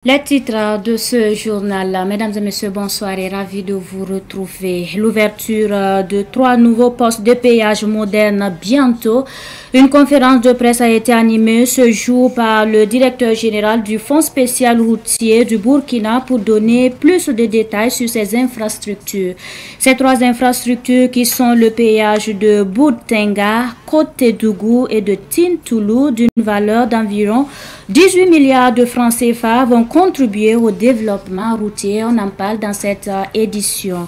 Les titres de ce journal, mesdames et messieurs, bonsoir et ravi de vous retrouver. L'ouverture de 3 nouveaux postes de péage modernes bientôt. Une conférence de presse a été animée ce jour par le directeur général du Fonds spécial routier du Burkina pour donner plus de détails sur ces infrastructures. Ces 3 infrastructures qui sont le péage de Boudtenga, Côte-Tédougou et de Tintoulou d'une valeur d'environ 18 milliards de francs CFA vont contribuer au développement routier. On en parle dans cette édition.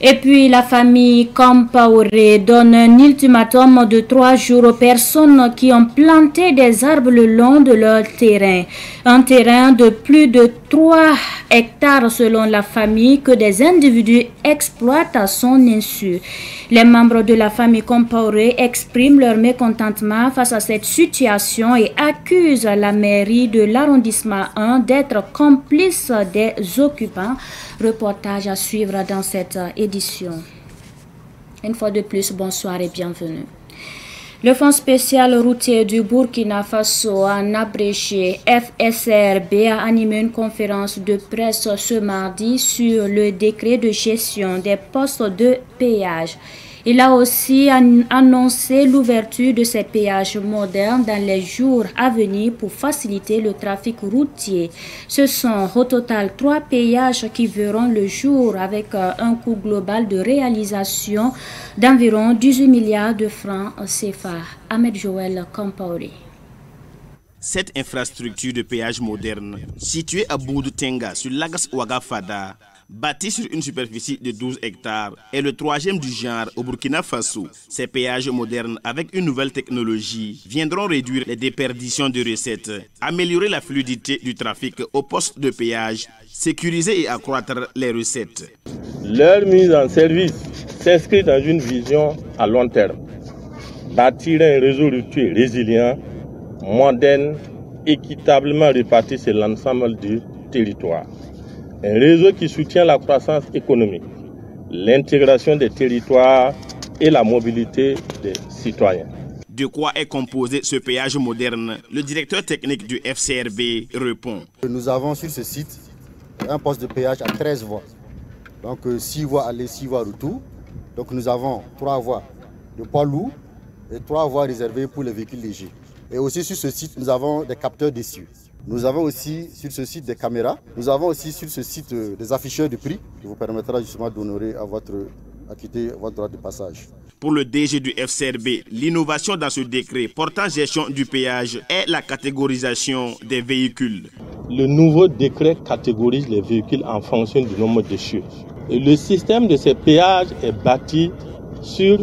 Et puis la famille Compaoré donne un ultimatum de 3 jours aux personnes qui ont planté des arbres le long de leur terrain. Un terrain de plus de 3 hectares selon la famille que des individus exploitent à son insu. Les membres de la famille Compaoré expriment leur mécontentement face à cette situation et accusent la mairie de l'arrondissement 1 d'être complice des occupants. Reportage à suivre dans cette édition. Une fois de plus, bonsoir et bienvenue. Le Fonds spécial routier du Burkina Faso, en abrégé FSRB, a animé une conférence de presse ce mardi sur le décret de gestion des postes de péage. Il a aussi annoncé l'ouverture de ces péages modernes dans les jours à venir pour faciliter le trafic routier. Ce sont au total 3 péages qui verront le jour avec un coût global de réalisation d'environ 18 milliards de francs CFA. Ahmed Joël Compaoré. Cette infrastructure de péage moderne, située à Boudtenga sur l'Agas Ouagafada, bâti sur une superficie de 12 hectares, est le 3e du genre au Burkina Faso. Ces péages modernes avec une nouvelle technologie viendront réduire les déperditions de recettes, améliorer la fluidité du trafic au poste de péage, sécuriser et accroître les recettes. Leur mise en service s'inscrit dans une vision à long terme. Bâtir un réseau routier résilient, moderne, équitablement réparti sur l'ensemble du territoire. Un réseau qui soutient la croissance économique, l'intégration des territoires et la mobilité des citoyens. De quoi est composé ce péage moderne? Le directeur technique du FCRB répond. Nous avons sur ce site un poste de péage à 13 voies. Donc 6 voies aller, 6 voies retour. Donc nous avons 3 voies de poids lourds et 3 voies réservées pour les véhicules légers. Et aussi sur ce site, nous avons des capteurs d'essieu. Nous avons aussi sur ce site des caméras. Nous avons aussi sur ce site des afficheurs de prix qui vous permettra justement d'honorer à quitter votre droit de passage. Pour le DG du FCRB, l'innovation dans ce décret portant gestion du péage est la catégorisation des véhicules. Le nouveau décret catégorise les véhicules en fonction du nombre de chevaux. Et le système de ces péages est bâti sur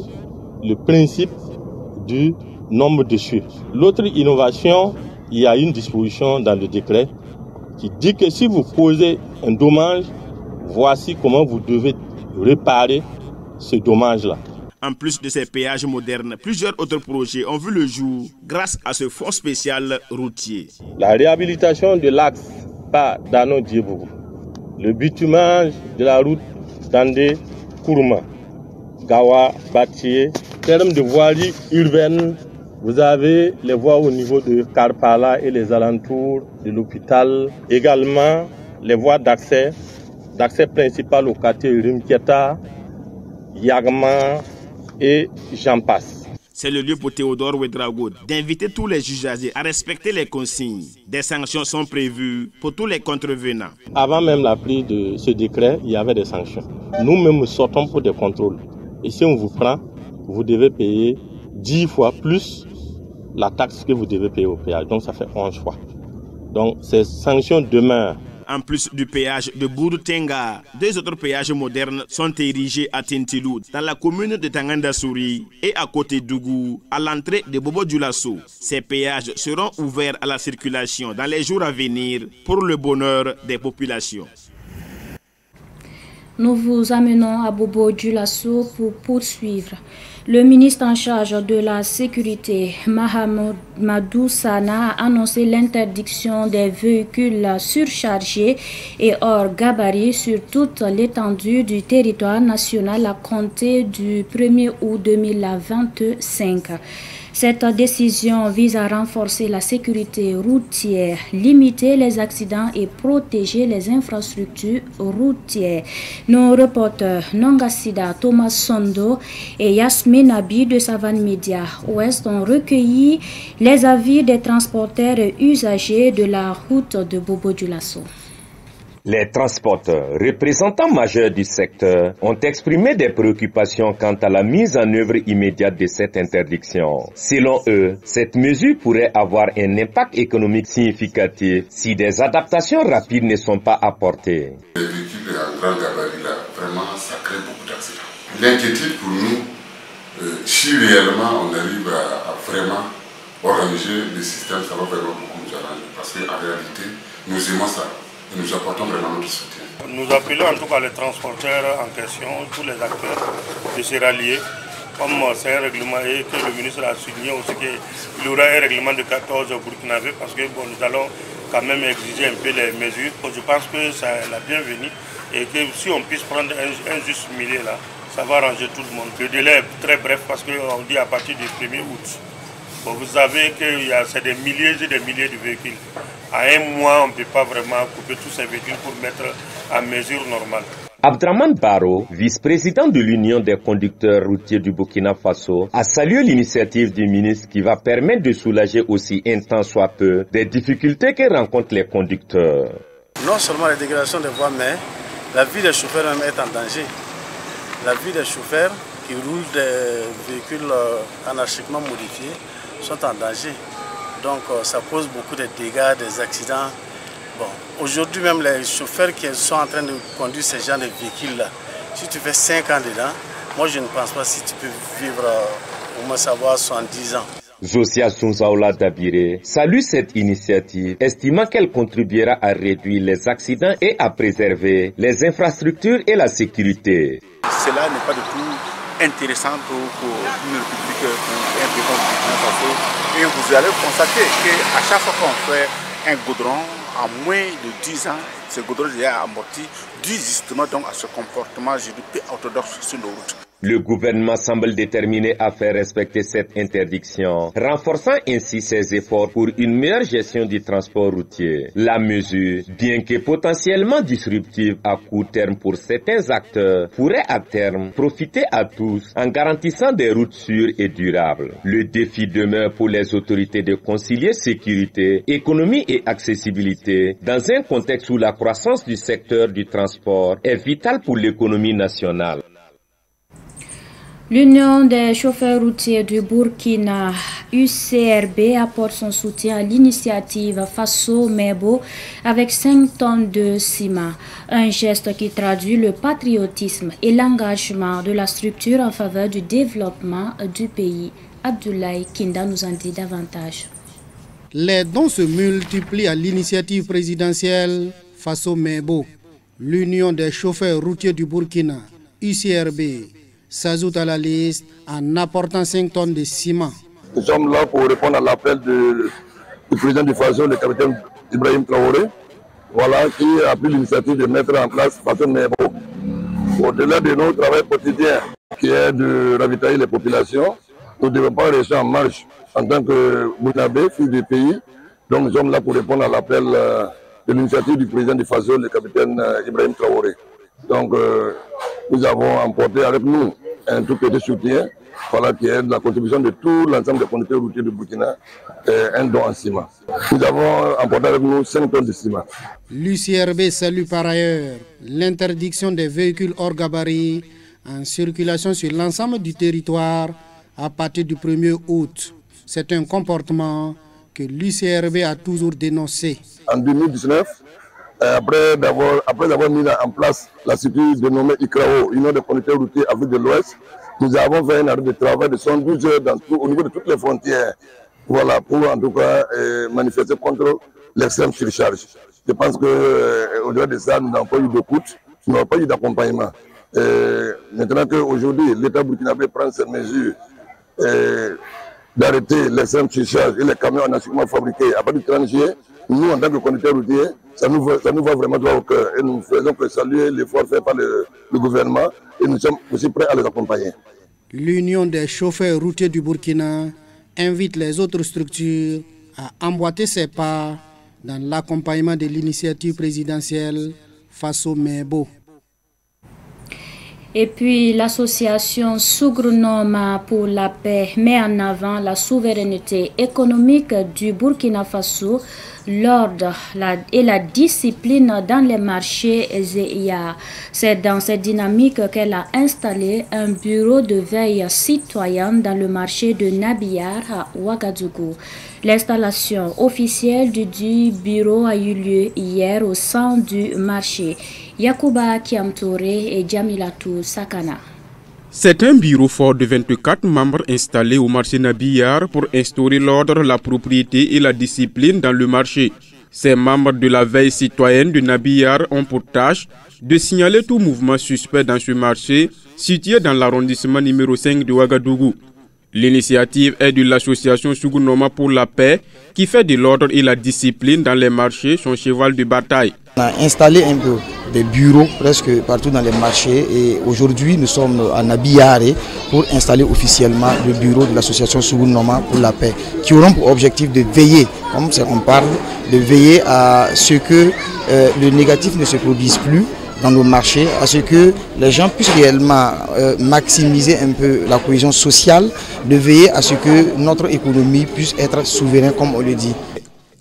le principe du nombre de chevaux. L'autre innovation, il y a une disposition dans le décret qui dit que si vous causez un dommage, voici comment vous devez réparer ce dommage-là. En plus de ces péages modernes, plusieurs autres projets ont vu le jour grâce à ce fonds spécial routier. La réhabilitation de l'axe par Dano-Diebougou, le bitumage de la route Dandé-Kourma, Gawa-Batié, en termes de voirie urbaine. Vous avez les voies au niveau de Karpala et les alentours de l'hôpital. Également, les voies d'accès principal au quartier Rimkieta, Yagma et j'en passe. C'est le lieu pour Théodore Ouedraogo d'inviter tous les usagers à respecter les consignes. Des sanctions sont prévues pour tous les contrevenants. Avant même la prise de ce décret, il y avait des sanctions. Nous-mêmes, nous sortons pour des contrôles. Et si on vous prend, vous devez payer 10 fois plus la taxe que vous devez payer au péage. Donc ça fait 11 fois. Donc ces sanctions demeurent. En plus du péage de Boudtenga, 2 autres péages modernes sont érigés à Tintoulou, dans la commune de Tangandasouri et à Côte-Tédougou, à l'entrée de Bobo-Dioulasso. Ces péages seront ouverts à la circulation dans les jours à venir pour le bonheur des populations. Nous vous amenons à Bobo-Dioulasso pour poursuivre. Le ministre en charge de la sécurité, Mahamadou Sana, a annoncé l'interdiction des véhicules surchargés et hors gabarit sur toute l'étendue du territoire national à compter du 1er août 2025. Cette décision vise à renforcer la sécurité routière, limiter les accidents et protéger les infrastructures routières. Nos reporters Nongasida Thomas Sondo et Yasmine Abi de Savane Media Ouest ont recueilli les avis des transporteurs et usagers de la route de Bobo-Dioulasso. Les transporteurs, représentants majeurs du secteur, ont exprimé des préoccupations quant à la mise en œuvre immédiate de cette interdiction. Selon eux, cette mesure pourrait avoir un impact économique significatif si des adaptations rapides ne sont pas apportées. Les véhicules en grand gabarit, là, vraiment, ça crée beaucoup d'accidents. L'inquiétude pour nous, si réellement on arrive à vraiment organiser le système, ça va vraiment beaucoup nous arranger. Parce qu'en réalité, nous aimons ça. Et nous apportons vraiment notre soutien. Nous appelons en tout cas les transporteurs en question, tous les acteurs, de se rallier. Comme c'est un règlement et que le ministre a souligné aussi qu'il y aura un règlement de 14 burkinabés parce que bon, nous allons quand même exiger un peu les mesures. Je pense que c'est la bienvenue et que si on puisse prendre un juste milieu là, ça va arranger tout le monde. Le délai est très bref parce qu'on dit à partir du 1er août. Bon, vous savez que c'est des milliers et des milliers de véhicules. À un mois, on ne peut pas vraiment couper tous ces véhicules pour mettre à mesure normale. Abdraman Baro, vice-président de l'Union des conducteurs routiers du Burkina Faso, a salué l'initiative du ministre qui va permettre de soulager aussi un tant soit peu des difficultés que rencontrent les conducteurs. Non seulement la dégradation des voies, mais la vie des chauffeurs même est en danger. La vie des chauffeurs qui roulent des véhicules anarchiquement modifiés sont en danger. Donc ça cause beaucoup de dégâts, des accidents. Bon, aujourd'hui même les chauffeurs qui sont en train de conduire ces genre de véhicules-là, si tu fais 5 ans dedans, moi je ne pense pas si tu peux vivre au moins savoir 70 ans. Zosia Sunzaoula Dabire salue cette initiative, estimant qu'elle contribuera à réduire les accidents et à préserver les infrastructures et la sécurité. Cela n'est pas du tout intéressant pour une république, pour un pays comme le Burkina Faso. Et vous allez constater qu'à chaque fois qu'on fait un goudron, en moins de 10 ans, ce goudron est amorti, dû justement donc à ce comportement, je dis, peu orthodoxe sur nos routes. Le gouvernement semble déterminé à faire respecter cette interdiction, renforçant ainsi ses efforts pour une meilleure gestion du transport routier. La mesure, bien que potentiellement disruptive à court terme pour certains acteurs, pourrait à terme profiter à tous en garantissant des routes sûres et durables. Le défi demeure pour les autorités de concilier sécurité, économie et accessibilité dans un contexte où la croissance du secteur du transport est vitale pour l'économie nationale. L'Union des chauffeurs routiers du Burkina, UCRB, apporte son soutien à l'initiative Faso Mebo avec 5 tonnes de ciment. Un geste qui traduit le patriotisme et l'engagement de la structure en faveur du développement du pays. Abdoulaye Kinda nous en dit davantage. Les dons se multiplient à l'initiative présidentielle Faso Mebo. L'Union des chauffeurs routiers du Burkina, UCRB, s'ajoute à la liste en apportant 5 tonnes de ciment. Nous sommes là pour répondre à l'appel du président du Faso, le capitaine Ibrahim Traoré, voilà, qui a pris l'initiative de mettre en place Faso Mebo. Au-delà de notre travail quotidien, qui est de ravitailler les populations, nous ne devons pas rester en marche en tant que Burkinabé, fils du pays. Donc nous sommes là pour répondre à l'appel de l'initiative du président du Faso, le capitaine Ibrahim Traoré. Donc nous avons emporté avec nous un tout petit soutien, voilà, qui est la contribution de tout l'ensemble des conducteurs routiers du Burkina, un don en ciment. Nous avons emporté avec nous 5 tonnes de ciment. L'UCRB salue par ailleurs l'interdiction des véhicules hors gabarit en circulation sur l'ensemble du territoire à partir du 1er août. C'est un comportement que l'UCRB a toujours dénoncé. En 2019, après avoir mis en place la structure dénommée ICRAO, Union des conducteurs routiers Afrique de l'Ouest, nous avons fait un arrêt de travail de 112 heures au niveau de toutes les frontières, voilà, pour en tout cas manifester contre l'extrême surcharge. Je pense qu'au-delà de ça, nous n'avons pas eu de coût, nous n'avons pas eu d'accompagnement. Maintenant qu'aujourd'hui, l'État burkinabé prend ces mesures d'arrêter l'extrême surcharge et les camions anarchiquement fabriqués à partir du 30 juillet, nous, en tant que conducteurs routiers, ça nous va vraiment droit au cœur. Et nous faisons que saluer l'effort fait par le gouvernement et nous sommes aussi prêts à les accompagner. L'Union des chauffeurs routiers du Burkina, invite les autres structures à emboîter ses pas dans l'accompagnement de l'initiative présidentielle Faso Mebo. Et puis l'association Sougronoma pour la paix met en avant la souveraineté économique du Burkina Faso, l'ordre et la discipline dans les marchés ZIA. C'est dans cette dynamique qu'elle a installé un bureau de veille citoyenne dans le marché de Nabiyar à Ouagadougou. L'installation officielle du bureau a eu lieu hier au sein du marché. Yacouba Kiamtore et Jamilatou Sakana. C'est un bureau fort de 24 membres installé au marché Nabiyar pour instaurer l'ordre, la propriété et la discipline dans le marché. Ces membres de la veille citoyenne de Nabiyar ont pour tâche de signaler tout mouvement suspect dans ce marché situé dans l'arrondissement numéro 5 de Ouagadougou. L'initiative est de l'association Sougronoma pour la paix qui fait de l'ordre et la discipline dans les marchés son cheval de bataille. On a installé un peu des bureaux presque partout dans les marchés et aujourd'hui nous sommes à Nabiyare pour installer officiellement le bureau de l'association Sougronoma pour la paix qui auront pour objectif de veiller, comme on parle, de veiller à ce que le négatif ne se produise plus dans nos marchés, à ce que les gens puissent réellement maximiser un peu la cohésion sociale, de veiller à ce que notre économie puisse être souveraine comme on le dit.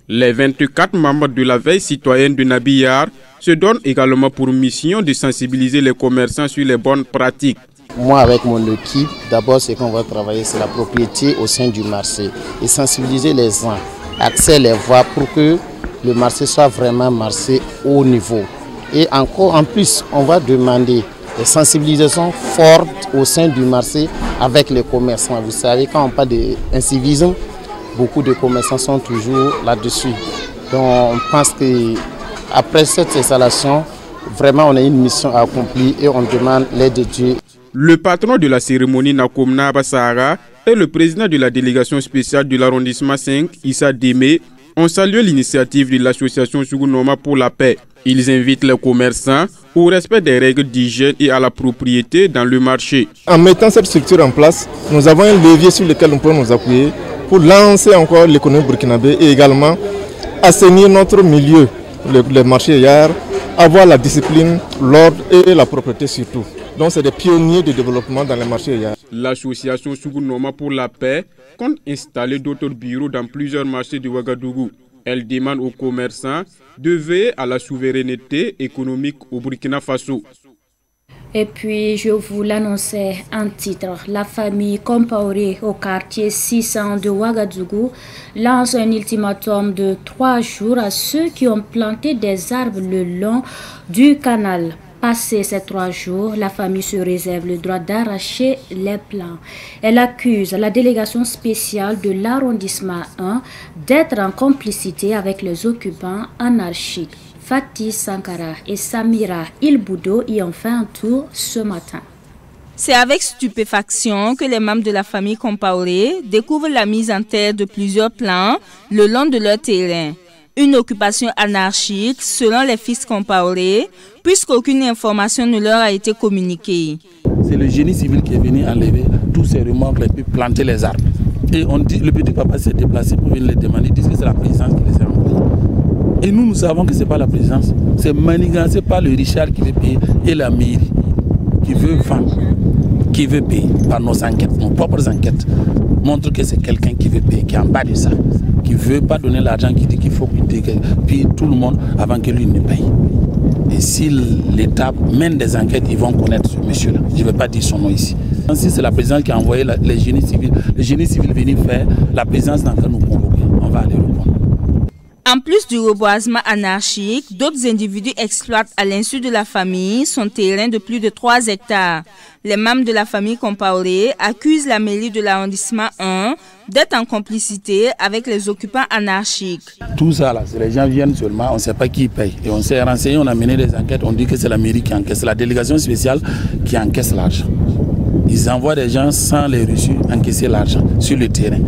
Les 24 membres de la veille citoyenne de Nabiyar se donnent également pour mission de sensibiliser les commerçants sur les bonnes pratiques. Moi, avec mon équipe, d'abord, ce qu'on va travailler, c'est la propriété au sein du marché et sensibiliser les gens, axer les voies pour que le marché soit vraiment marché haut niveau. Et encore en plus, on va demander des sensibilisations fortes au sein du marché avec les commerçants. Vous savez, quand on parle d'incivisme, beaucoup de commerçants sont toujours là-dessus. Donc on pense qu'après cette installation, vraiment on a une mission à accomplir et on demande l'aide de Dieu. Le patron de la cérémonie Nakomna Bassara et le président de la délégation spéciale de l'arrondissement 5, Issa Démé, ont salué l'initiative de l'association Sougronoma pour la paix. Ils invitent les commerçants au respect des règles d'hygiène et à la propriété dans le marché. En mettant cette structure en place, nous avons un levier sur lequel nous pouvons nous appuyer pour lancer encore l'économie burkinabé et également assainir notre milieu, le marché hier, avoir la discipline, l'ordre et la propreté surtout. Donc c'est des pionniers de développement dans les marchés hier. L'association Sougronoma pour la paix compte installer d'autres bureaux dans plusieurs marchés de Ouagadougou. Elle demande aux commerçants de veiller à la souveraineté économique au Burkina Faso. Et puis, je vous l'annonçais en titre, la famille Compaoré au quartier 600 de Ouagadougou lance un ultimatum de 3 jours à ceux qui ont planté des arbres le long du canal. Passé ces 3 jours, la famille se réserve le droit d'arracher les plants. Elle accuse la délégation spéciale de l'arrondissement 1 d'être en complicité avec les occupants anarchiques. Fatih Sankara et Samira Ilboudo y ont fait un tour ce matin. C'est avec stupéfaction que les membres de la famille Compaoré découvrent la mise en terre de plusieurs plants le long de leur terrain. Une occupation anarchique selon les fils Compaoré, puisqu'aucune information ne leur a été communiquée. C'est le génie civil qui est venu enlever tous ces remorques et puis planter les arbres. Et on dit, le petit papa s'est déplacé pour venir les demander, ils disent que c'est la présidence qui les a envoyés. Et nous savons que ce n'est pas la présidence, c'est manigancé par le Richard qui veut payer et la mairie qui veut vendre, qui veut payer par nos enquêtes, nos propres enquêtes, montrent que c'est quelqu'un qui veut payer, qui est en bas de ça, qui ne veut pas donner l'argent, qui dit qu'il faut payer tout le monde avant que lui ne paye. Et si l'État mène des enquêtes, ils vont connaître ce monsieur-là. Je ne vais pas dire son nom ici. Si c'est la présidence qui a envoyé les génies civils venir faire la présidence dans laquelle nous convoquons, on va aller répondre. En plus du reboisement anarchique, d'autres individus exploitent à l'insu de la famille son terrain de plus de 3 hectares. Les membres de la famille Compaoré accusent la mairie de l'arrondissement 1 d'être en complicité avec les occupants anarchiques. Tout ça, là, les gens viennent seulement, on ne sait pas qui paye. Et on s'est renseigné, on a mené des enquêtes, on dit que c'est la mairie qui encaisse, la délégation spéciale qui encaisse l'argent. Ils envoient des gens sans les reçus encaisser l'argent sur le terrain.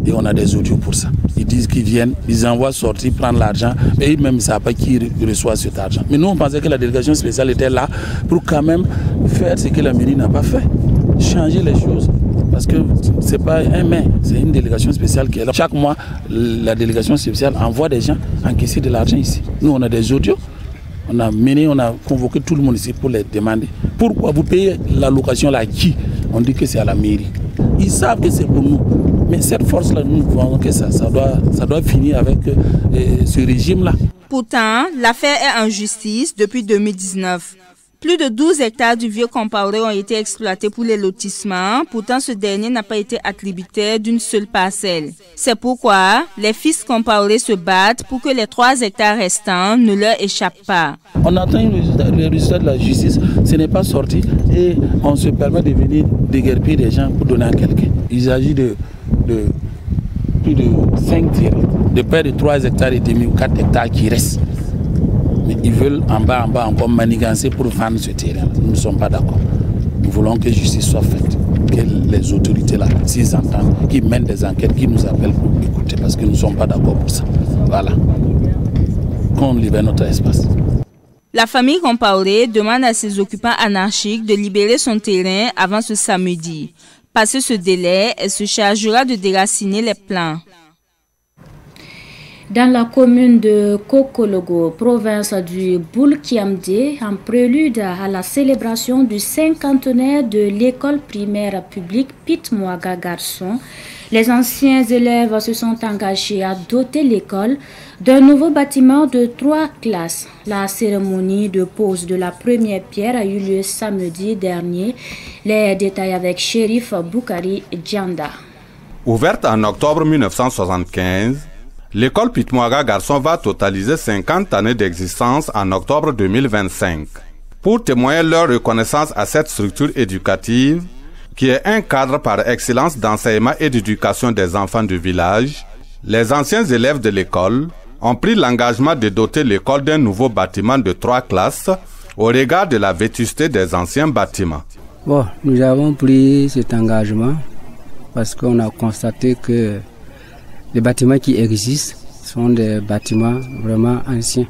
Et on a des audios pour ça. Ils disent qu'ils viennent, ils envoient sortir, prendre l'argent, mais eux-mêmes ne savent pas qui reçoit cet argent. Mais nous, on pensait que la délégation spéciale était là pour quand même faire ce que la mairie n'a pas fait. Changer les choses. Parce que ce n'est pas un maire, c'est une délégation spéciale qui est là. Chaque mois, la délégation spéciale envoie des gens encaisser de l'argent ici. Nous, on a des audios. On a convoqué tout le monde ici pour les demander. Pourquoi vous payez la location là à qui? On dit que c'est à la mairie. Ils savent que c'est pour nous. Mais cette force-là, nous voyons que ça doit finir avec ce régime-là. Pourtant, l'affaire est en justice depuis 2019. Plus de 12 hectares du vieux Compaoré ont été exploités pour les lotissements. Pourtant, ce dernier n'a pas été attributaire d'une seule parcelle. C'est pourquoi les fils Compaoré se battent pour que les 3 hectares restants ne leur échappent pas. On attend le résultat de la justice, ce n'est pas sorti et on se permet de venir déguerpir des gens pour donner à quelqu'un. Il s'agit de plus de 5 terrains, de près de 3 hectares et demi ou 4 hectares qui restent. Mais ils veulent en bas encore manigancer pour vendre ce terrain. Nous ne sommes pas d'accord. Nous voulons que justice soit faite, que les autorités là, s'ils entendent, qui mènent des enquêtes, qui nous appellent pour écouter, parce que nous ne sommes pas d'accord pour ça. Voilà. Qu'on libère notre espace. La famille Compaoré demande à ses occupants anarchiques de libérer son terrain avant ce samedi. Passé ce délai, elle se chargera de déraciner les plants. Dans la commune de Kokologo, province du Boulkiamdé, en prélude à la célébration du 50e de l'école primaire publique Pitmouaga Garçon, les anciens élèves se sont engagés à doter l'école d'un nouveau bâtiment de 3 classes. La cérémonie de pose de la première pierre a eu lieu samedi dernier. Les détails avec Shérif Boukari Djanda. Ouverte en octobre 1975, l'école Pitmouaga Garçon va totaliser 50 années d'existence en octobre 2025. Pour témoigner leur reconnaissance à cette structure éducative, qui est un cadre par excellence d'enseignement et d'éducation des enfants du village, les anciens élèves de l'école ont pris l'engagement de doter l'école d'un nouveau bâtiment de 3 classes au regard de la vétusté des anciens bâtiments. Bon, nous avons pris cet engagement parce qu'on a constaté que les bâtiments qui existent sont des bâtiments vraiment anciens.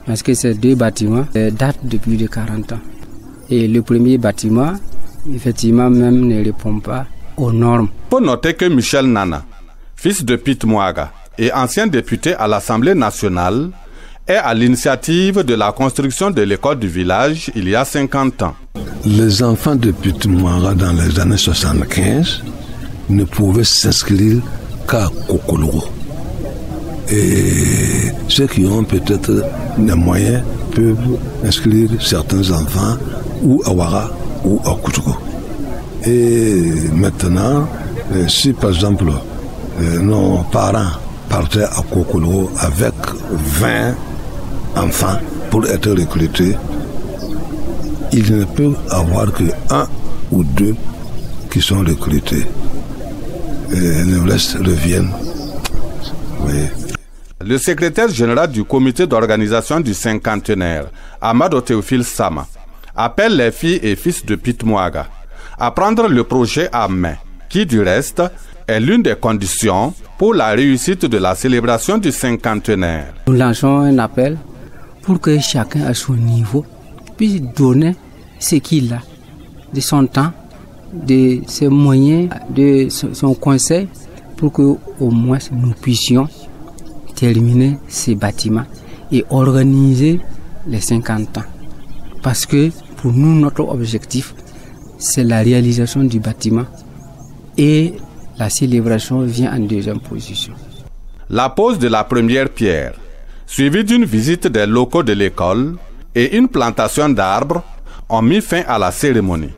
Parce que ces 2 bâtiments datent de plus de 40 ans. Et le premier bâtiment, effectivement, même ne répond pas aux normes. Pour noter que Michel Nana, fils de Pitmouaga et ancien député à l'Assemblée nationale, est à l'initiative de la construction de l'école du village il y a 50 ans. Les enfants de Pitmouaga dans les années 75 ne pouvaient s'inscrire qu'à Kokologo. Et ceux qui ont peut-être les moyens peuvent inscrire certains enfants ou à Ouara ou à Koutouko. Et maintenant, si par exemple nos parents partaient à Kokologo avec 20 enfants pour être recrutés, il ne peut avoir que 1 ou 2 qui sont recrutés. Et le reste reviennent. Oui. Le secrétaire général du comité d'organisation du cinquantenaire, Amadou Théophile Sama, appelle les filles et fils de Pitmouaga à prendre le projet à main, qui du reste est l'une des conditions pour la réussite de la célébration du cinquantenaire. Nous lançons un appel pour que chacun à son niveau puisse donner ce qu'il a, de son temps, de ses moyens, de son conseil, pour que au moins nous puissions terminer ces bâtiments et organiser les 50 ans. Parce que pour nous, notre objectif, c'est la réalisation du bâtiment et la célébration vient en deuxième position. La pose de la première pierre, suivie d'une visite des locaux de l'école et une plantation d'arbres, ont mis fin à la cérémonie.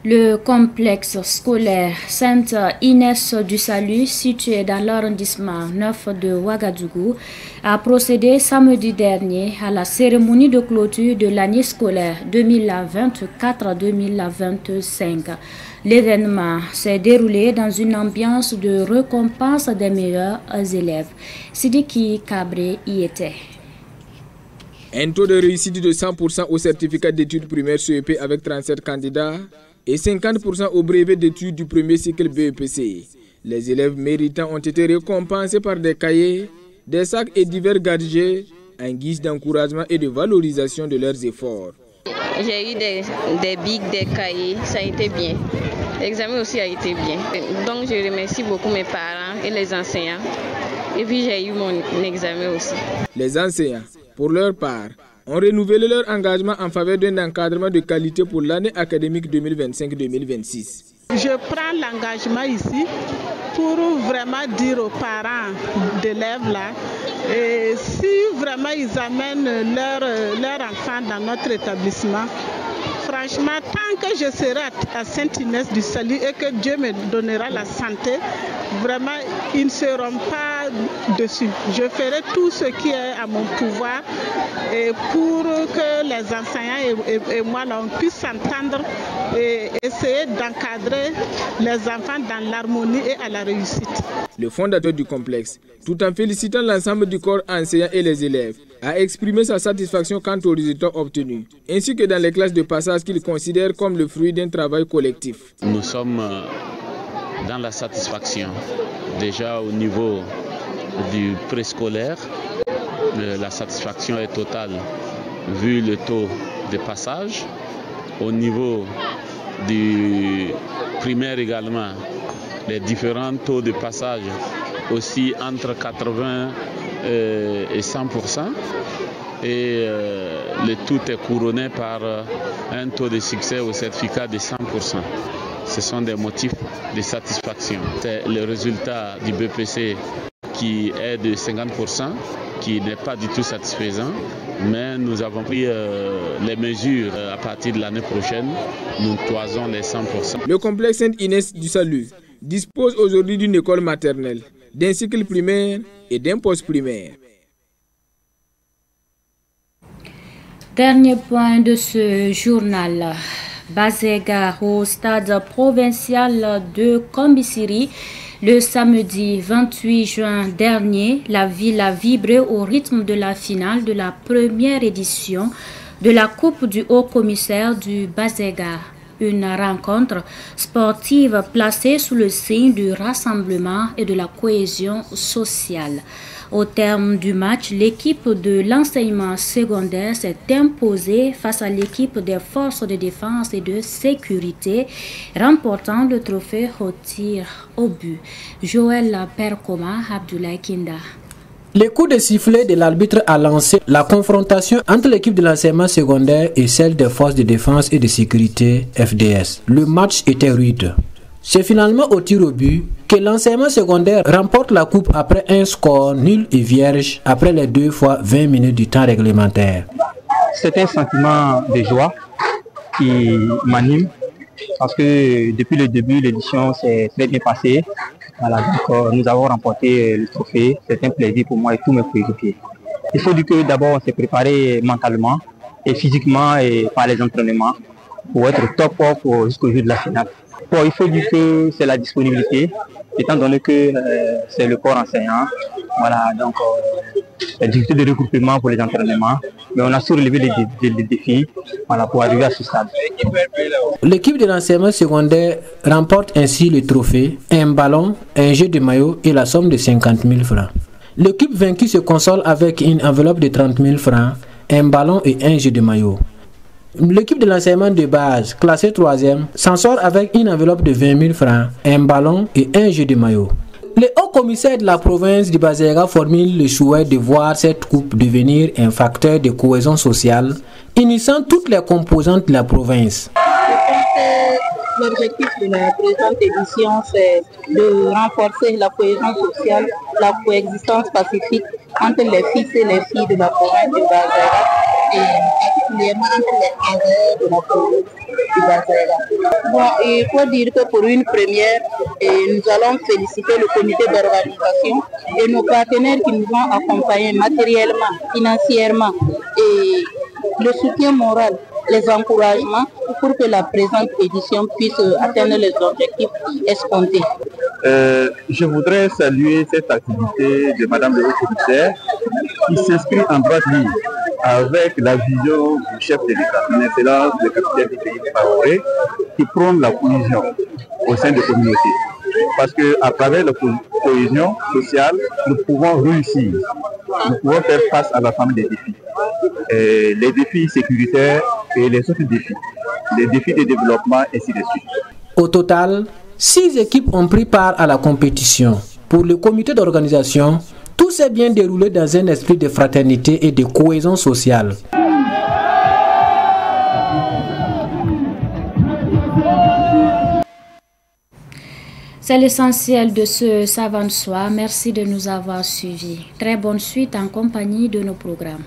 Le complexe scolaire Sainte Inès du Salut, situé dans l'arrondissement 9 de Ouagadougou, a procédé samedi dernier à la cérémonie de clôture de l'année scolaire 2024-2025. L'événement s'est déroulé dans une ambiance de récompense des meilleurs élèves. Sidiki Kabré y était. Un taux de réussite de 100% au certificat d'études primaires CEP avec 37 candidats et 50% au brevet d'études du premier cycle BEPC. Les élèves méritants ont été récompensés par des cahiers, des sacs et divers gadgets en guise d'encouragement et de valorisation de leurs efforts. J'ai eu des bics, des cahiers, ça a été bien. L'examen aussi a été bien. Donc je remercie beaucoup mes parents et les enseignants. Et puis j'ai eu mon examen aussi. Les enseignants, pour leur part, ont renouvelé leur engagement en faveur d'un encadrement de qualité pour l'année académique 2025-2026. Je prends l'engagement ici pour vraiment dire aux parents d'élèves là, et si vraiment ils amènent leur enfant dans notre établissement, franchement, tant que je serai à Sainte-Inès du Salut et que Dieu me donnera la santé, vraiment, ils ne seront pas dessus. Je ferai tout ce qui est à mon pouvoir et pour que les enseignants et moi, là, on puisse s'entendre et essayer d'encadrer les enfants dans l'harmonie et à la réussite. Le fondateur du complexe, tout en félicitant l'ensemble du corps enseignant et les élèves, a exprimé sa satisfaction quant aux résultats obtenus, ainsi que dans les classes de passage qu'il considère comme le fruit d'un travail collectif. Nous sommes dans la satisfaction. Déjà au niveau du préscolaire, la satisfaction est totale vu le taux de passage. Au niveau du primaire également, les différents taux de passage aussi entre 80 et 100%. Et le tout est couronné par un taux de succès au certificat de 100%. Ce sont des motifs de satisfaction. C'est le résultat du BPC qui est de 50%, qui n'est pas du tout satisfaisant, mais nous avons pris les mesures à partir de l'année prochaine. Nous toisons les 100%. Le complexe Sainte-Inès du Salut dispose aujourd'hui d'une école maternelle, d'un cycle primaire et d'un poste primaire. Dernier point de ce journal. Bazega au stade provincial de Kombisiri. Le samedi 28 juin dernier, la ville a vibré au rythme de la finale de la première édition de la Coupe du Haut-Commissaire du Bazega. Une rencontre sportive placée sous le signe du rassemblement et de la cohésion sociale. Au terme du match, l'équipe de l'enseignement secondaire s'est imposée face à l'équipe des forces de défense et de sécurité, remportant le trophée au tir au but. Joël Perkoma, Abdoulaye Kinda. Le coup de sifflet de l'arbitre a lancé la confrontation entre l'équipe de l'enseignement secondaire et celle des forces de défense et de sécurité FDS. Le match était rude. C'est finalement au tir au but que l'enseignement secondaire remporte la coupe après un score nul et vierge après les 2 fois 20 minutes du temps réglementaire. C'est un sentiment de joie qui m'anime parce que depuis le début, l'édition s'est très bien passée. Voilà, donc nous avons remporté le trophée. C'est un plaisir pour moi et tous mes coéquipiers. Il faut dire que d'abord on s'est préparé mentalement et physiquement et par les entraînements pour être top jusqu'au jour de la finale. Bon, il faut dire que c'est la disponibilité, étant donné que c'est le corps enseignant. Voilà, donc la difficulté de regroupement pour les entraînements, mais on a su relever les défis voilà, pour arriver à ce stade. L'équipe de l'enseignement secondaire remporte ainsi le trophée, un ballon, un jeu de maillot et la somme de 50 000 francs. L'équipe vaincue se console avec une enveloppe de 30 000 francs, un ballon et un jeu de maillot. L'équipe de l'enseignement de base, classée 3e, s'en sort avec une enveloppe de 20 000 francs, un ballon et un jeu de maillot. Le haut-commissaire de la province du Bazega formule le souhait de voir cette coupe devenir un facteur de cohésion sociale, unissant toutes les composantes de la province. L'objectif de la présente édition, c'est de renforcer la cohésion sociale, la coexistence pacifique entre les fils et les filles de la province du Bazega et particulièrement entre les travailleurs de la province du Bazega. Bon, il faut dire que pour une première, nous allons féliciter le comité d'organisation et nos partenaires qui nous ont accompagnés matériellement, financièrement et le soutien moral, les encouragements pour que la présente édition puisse atteindre les objectifs escomptés. Je voudrais saluer cette activité de Madame le Haut-Commissaire qui s'inscrit en droite ligne avec la vision du chef de l'État, son Excellence le capitaine Ibrahim Traoré, qui prône la cohésion au sein des communautés. Parce qu'à travers la cohésion sociale, nous pouvons réussir, nous pouvons faire face à l'ensemble des défis. Les défis sécuritaires et les autres défis, les défis de développement, ainsi de suite. Au total, 6 équipes ont pris part à la compétition. Pour le comité d'organisation, tout s'est bien déroulé dans un esprit de fraternité et de cohésion sociale. C'est l'essentiel de ce savant soir. Merci de nous avoir suivis. Très bonne suite en compagnie de nos programmes.